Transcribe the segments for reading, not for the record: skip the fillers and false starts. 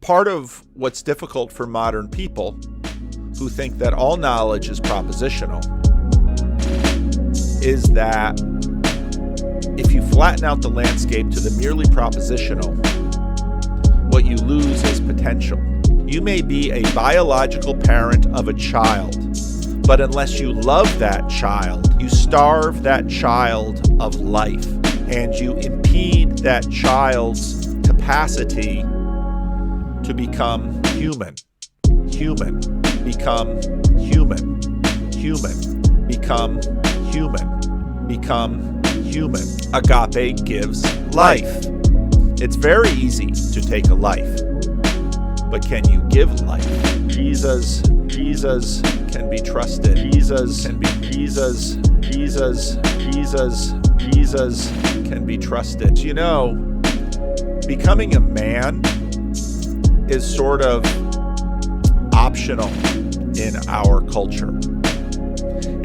part of what's difficult for modern people who think that all knowledge is propositional is that if you flatten out the landscape to the merely propositional, what you lose is potential. You may be a biological parent of a child, but unless you love that child, you starve that child of life, and you impede that child's capacity to become human, become human, become human. Agape gives life. It's very easy to take a life, but can you give life? Jesus can be trusted. Jesus can be trusted. You know, becoming a man is sort of optional in our culture.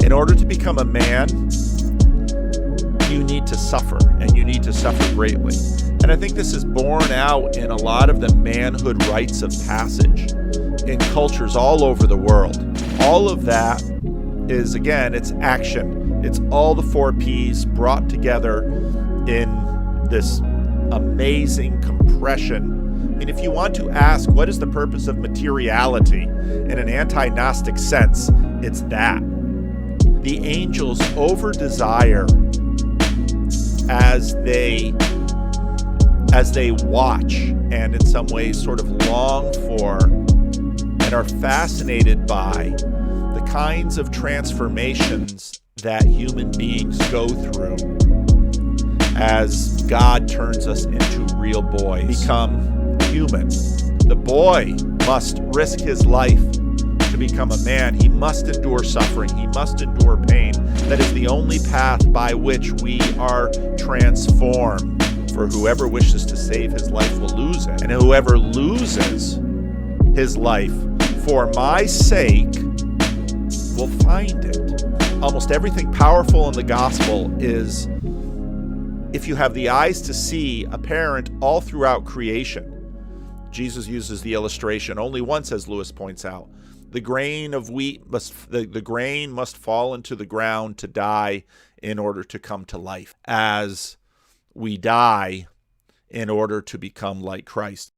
In order to become a man, you need to suffer, and you need to suffer greatly. And I think this is borne out in a lot of the manhood rites of passage in cultures all over the world. All of that is, again, it's action. It's all the 4 Ps brought together in this amazing compression. I mean, if you want to ask what is the purpose of materiality in an anti-Gnostic sense, it's that. The angels over-desire as they watch and in some ways sort of long for and are fascinated by the kinds of transformations that human beings go through as God turns us into real boys, become human. The boy must risk his life to become a man. He must endure suffering. He must endure pain. That is the only path by which we are transformed. For whoever wishes to save his life will lose it. And whoever loses his life for my sake will find it. Almost everything powerful in the gospel is, if you have the eyes to see, apparent all throughout creation. Jesus uses the illustration only once, as Lewis points out. The grain of wheat the grain must fall into the ground to die in order to come to life, as we die in order to become like Christ.